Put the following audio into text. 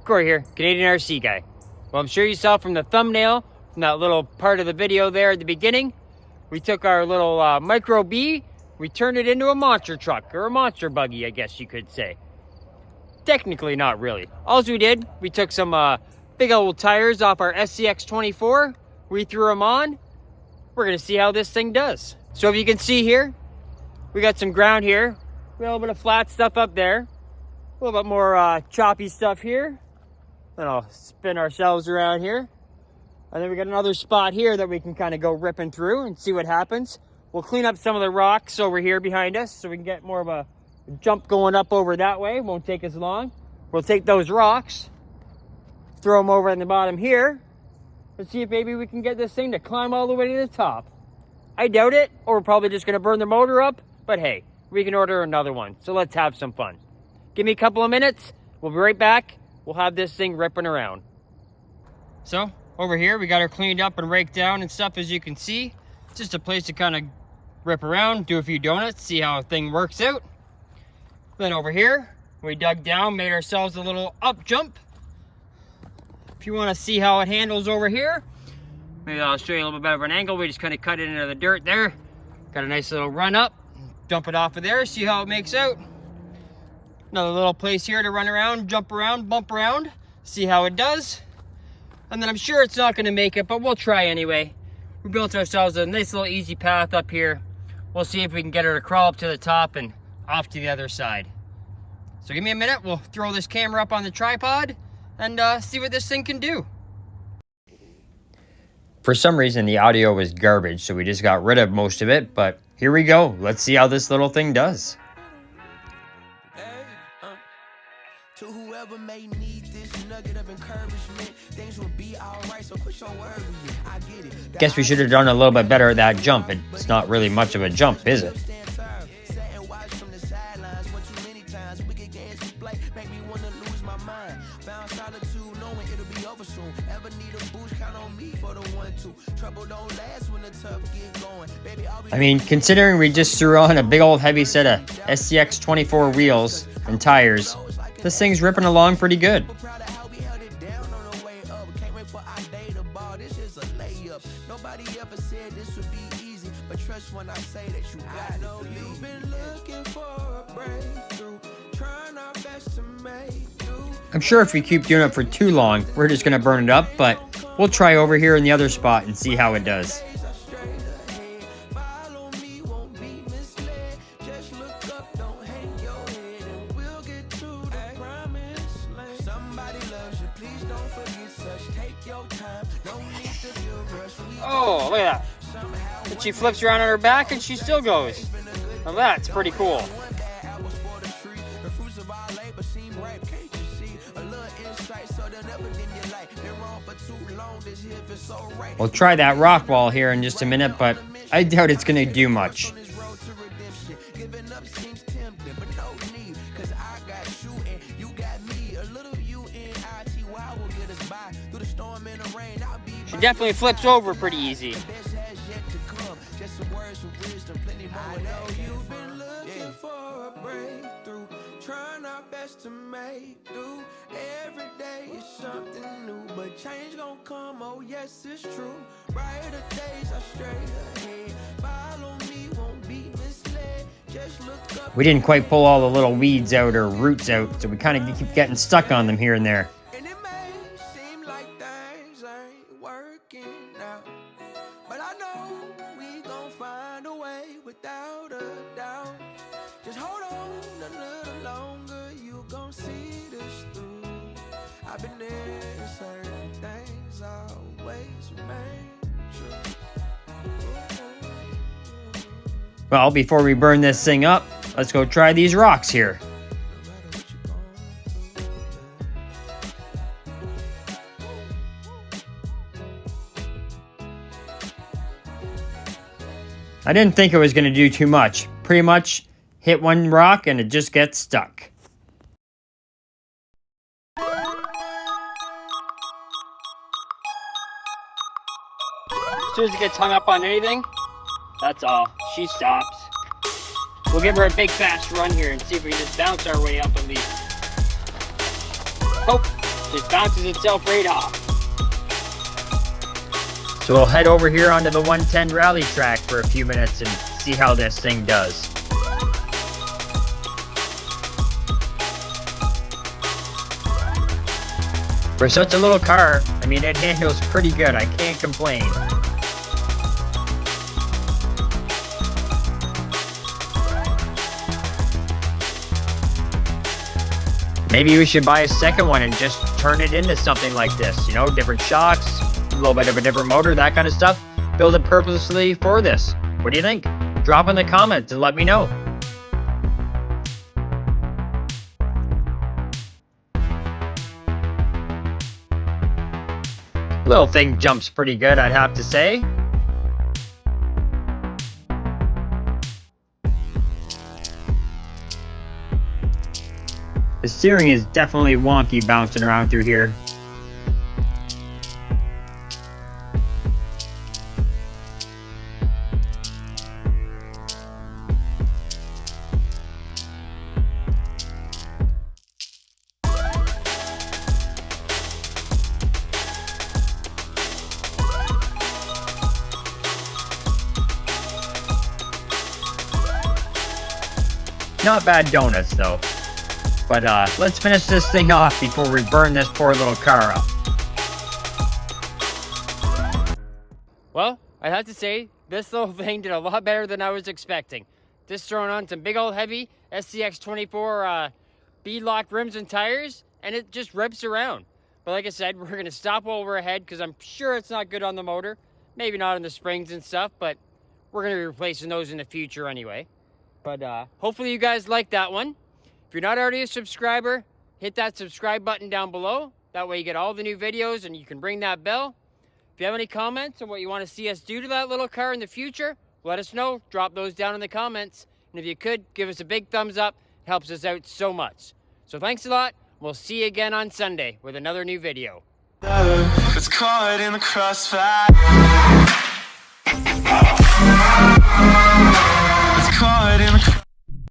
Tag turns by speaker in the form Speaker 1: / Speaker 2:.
Speaker 1: Corey here, Canadian RC guy. Well, I'm sure you saw from the thumbnail, from that little part of the video there at the beginning, we took our little Micro-B, we turned it into a monster truck, or a monster buggy, I guess you could say. Technically, not really. All we did, we took some big old tires off our SCX-24, we threw them on. We're gonna see how this thing does. So if you can see here, we got some ground here, a little bit of flat stuff up there, a little bit more choppy stuff here. Then I'll spin ourselves around here. And then we got another spot here that we can kind of go ripping through and see what happens. We'll clean up some of the rocks over here behind us so we can get more of a jump going up over that way. It won't take as long. We'll take those rocks, throw them over in the bottom here. Let's see if maybe we can get this thing to climb all the way to the top. I doubt it, or we're probably just gonna burn the motor up, but hey, we can order another one. So let's have some fun. Give me a couple of minutes, we'll be right back. We'll have this thing ripping around. So over here, we got her cleaned up and raked down and stuff, as you can see. Just a place to kind of rip around, do a few donuts, see how a thing works out. Then over here, we dug down, made ourselves a little up jump. If you want to see how it handles over here, maybe I'll show you a little bit better of an angle. We just kind of cut it into the dirt there. Got a nice little run up, dump it off of there, see how it makes out. Another little place here to run around, jump around, bump around, see how it does. And then I'm sure it's not going to make it, but we'll try anyway. We built ourselves a nice little easy path up here. We'll see if we can get her to crawl up to the top and off to the other side. So give me a minute, we'll throw this camera up on the tripod and see what this thing can do. For some reason, the audio was garbage, so we just got rid of most of it, but here we go. Let's see how this little thing does.
Speaker 2: To whoever may need this nugget of encouragement, things will be alright, so quit your worrying. I get it.
Speaker 1: Guess we should have done a little bit better at that jump. It's not really much of a jump, is it? I mean, considering we just threw on a big old heavy set of SCX-24 wheels and tires, this thing's ripping along pretty good. I'm sure if we keep doing it for too long, we're just gonna burn it up, but we'll try over here in the other spot and see how it does. Oh, look at that. And she flips around on her back and she still goes. Now that's pretty cool. We'll try that rock wall here in just a minute, but I doubt it's going to do much. She definitely flips over pretty easy. Trying our best to make do. Every day is something new, but change gon' come, oh yes it's true. Brighter days are straight ahead. Follow me, won't be misled. Just look up. We didn't quite pull all the little weeds out or roots out, so we kind of keep getting stuck on them here and there.
Speaker 2: And it may seem like things ain't working out, but I know we gon' find a way without a doubt. Just hold on a little longer, you gon' see this through. I've been there, certain things always remain true.
Speaker 1: Well, before we burn this thing up, let's go try these rocks here. I didn't think it was going to do too much. Pretty much hit one rock and it just gets stuck. As soon as it gets hung up on anything, that's all. She stops. We'll give her a big fast run here and see if we can just bounce our way up at least. Oh, It bounces itself right off. So we'll head over here onto the 110 rally track for a few minutes and see how this thing does. For such a little car, I mean, it handles pretty good. I can't complain. Maybe we should buy a second one and just turn it into something like this. You know, different shocks, a little bit of a different motor, that kind of stuff. Build it purposely for this. What do you think? Drop in the comments and let me know. Little thing jumps pretty good, I'd have to say. The steering is definitely wonky bouncing around through here. Not bad donuts though. But let's finish this thing off before we burn this poor little car up. Well, I have to say, this little thing did a lot better than I was expecting. Just throwing on some big old heavy SCX24 bead-locked rims and tires, and it just rips around. But like I said, we're going to stop while we're ahead because I'm sure it's not good on the motor. Maybe not on the springs and stuff, but we're going to be replacing those in the future anyway. But hopefully you guys like that one. If you're not already a subscriber, hit that subscribe button down below. That way you get all the new videos and you can ring that bell. If you have any comments on what you want to see us do to that little car in the future, let us know. Drop those down in the comments. And if you could, give us a big thumbs up. It helps us out so much. So thanks a lot. We'll see you again on Sunday with another new video.
Speaker 3: It's caught in the crossfire.